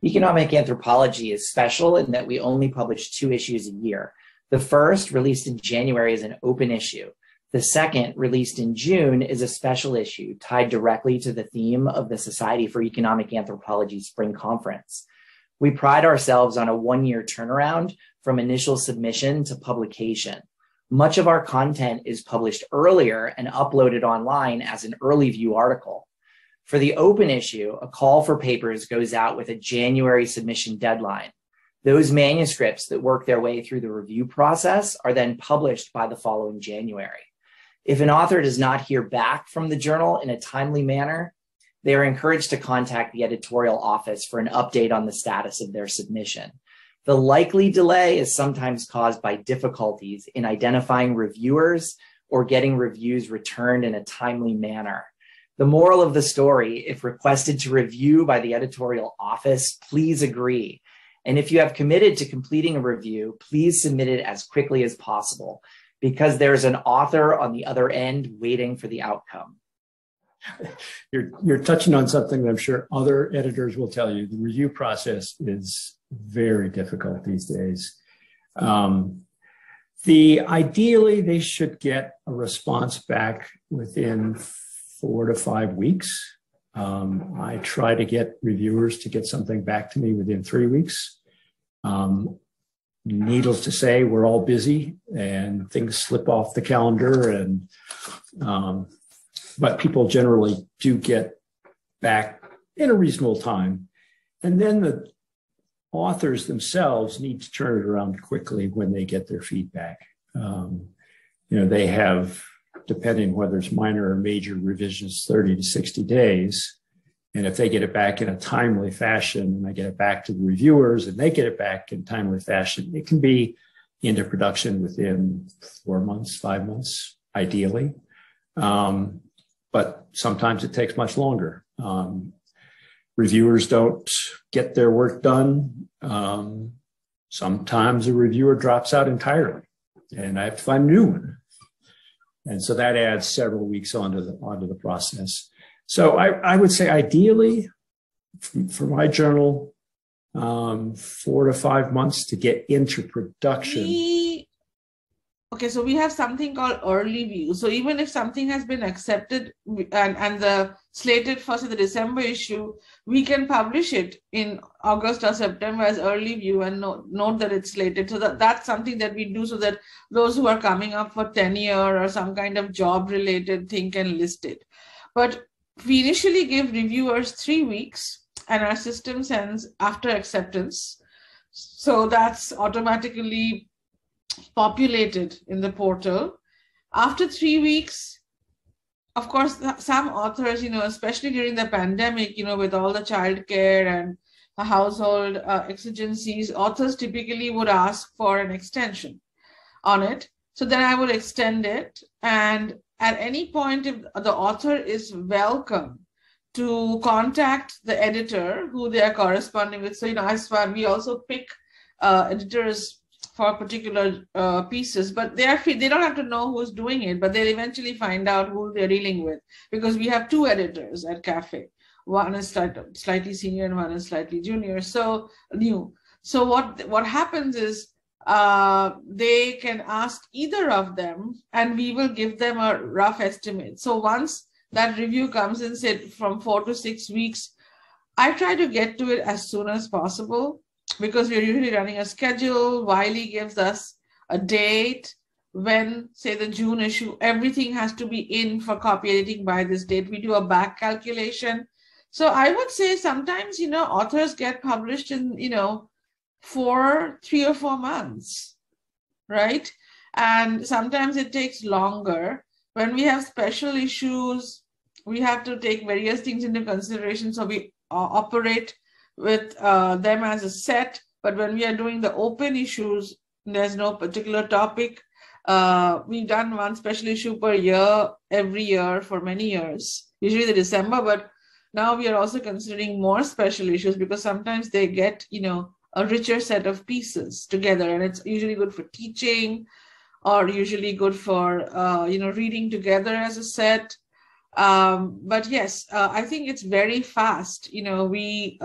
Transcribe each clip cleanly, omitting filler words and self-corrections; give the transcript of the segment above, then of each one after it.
Economic Anthropology is special in that we only publish 2 issues a year. The first, released in January, is an open issue. The second, released in June, is a special issue tied directly to the theme of the Society for Economic Anthropology Spring Conference. We pride ourselves on a 1-year turnaround from initial submission to publication. Much of our content is published earlier and uploaded online as an early view article. For the open issue, a call for papers goes out with a January submission deadline. Those manuscripts that work their way through the review process are then published by the following January. If an author does not hear back from the journal in a timely manner, they are encouraged to contact the editorial office for an update on the status of their submission. The likely delay is sometimes caused by difficulties in identifying reviewers or getting reviews returned in a timely manner. The moral of the story, if requested to review by the editorial office, please agree. And if you have committed to completing a review, please submit it as quickly as possible, because there's an author on the other end waiting for the outcome. You're touching on something that I'm sure other editors will tell you. The review process is very difficult these days. Ideally, they should get a response back within 4 to 5 weeks. I try to get reviewers to get something back to me within 3 weeks. Needless to say, we're all busy and things slip off the calendar, but people generally do get back in a reasonable time. And then the authors themselves need to turn it around quickly when they get their feedback. They have, depending whether it's minor or major revisions, 30 to 60 days. And if they get it back in a timely fashion, and I get it back to the reviewers and they get it back in timely fashion, it can be into production within 4 months, 5 months, ideally. But sometimes it takes much longer. Reviewers don't get their work done. Sometimes a reviewer drops out entirely and I have to find a new one. And so that adds several weeks onto the process. So I would say ideally for my journal, 4 to 5 months to get into production. Okay, so we have something called early view. So even if something has been accepted and the slated for the December issue, we can publish it in August or September as early view and note that it's slated. So that's something that we do so that those who are coming up for tenure or some kind of job related thing can list it. But we initially give reviewers 3 weeks and our system sends after acceptance. So that's automatically populated in the portal. After 3 weeks, of course, some authors, especially during the pandemic, with all the childcare and the household exigencies, authors typically would ask for an extension on it. So then I would extend it. And at any point, if the author is welcome to contact the editor who they are corresponding with. So, as far we also pick editors for particular pieces, but they don't have to know who's doing it, but they'll eventually find out who they're dealing with, because we have 2 editors at Cafe. One is slightly senior and one is slightly junior, so new. So what happens is they can ask either of them and we will give them a rough estimate. So once that review comes in, say from 4 to 6 weeks, I try to get to it as soon as possible, because we're usually running a schedule. Wiley gives us a date when, say, the June issue, everything has to be in for copy editing by this date. We do a back calculation. So I would say sometimes, authors get published in, 3 or 4 months, right? And sometimes it takes longer. When we have special issues, we have to take various things into consideration. So we operate with them as a set, but when we are doing the open issues, there's no particular topic. We've done one special issue per year, every year for many years, usually the December, but now we are also considering more special issues because sometimes they get, a richer set of pieces together, and it's usually good for teaching or usually good for, reading together as a set. But yes, I think it's very fast. We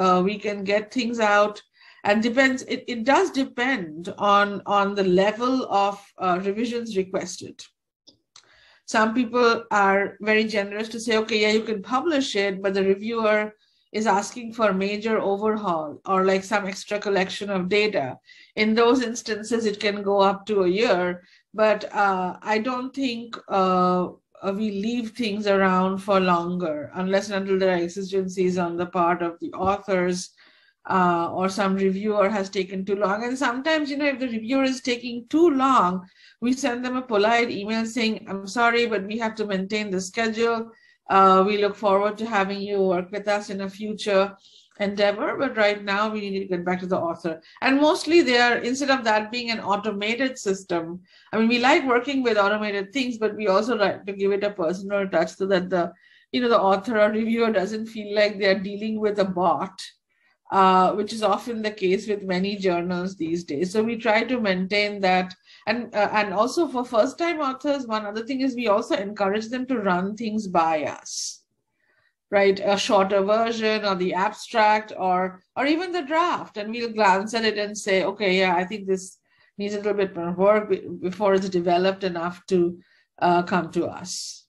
can get things out, and depends. It does depend on the level of revisions requested. Some people are very generous to say, okay, yeah, you can publish it, but the reviewer is asking for a major overhaul or like some extra collection of data. In those instances, it can go up to a year, but I don't think we leave things around for longer unless and until there are exigencies on the part of the authors or some reviewer has taken too long. And sometimes, if the reviewer is taking too long, we send them a polite email saying, I'm sorry, but we have to maintain the schedule. We look forward to having you work with us in a future endeavor, but right now we need to get back to the author. And mostly they are, instead of that being an automated system, I mean, we like working with automated things, but we also like to give it a personal touch so that the author or reviewer doesn't feel like they're dealing with a bot, which is often the case with many journals these days. So we try to maintain that. And also for first-time authors, one other thing is we also encourage them to run things by us, right? A shorter version or the abstract or even the draft. And we'll glance at it and say, okay, yeah, I think this needs a little bit more work before it's developed enough to come to us.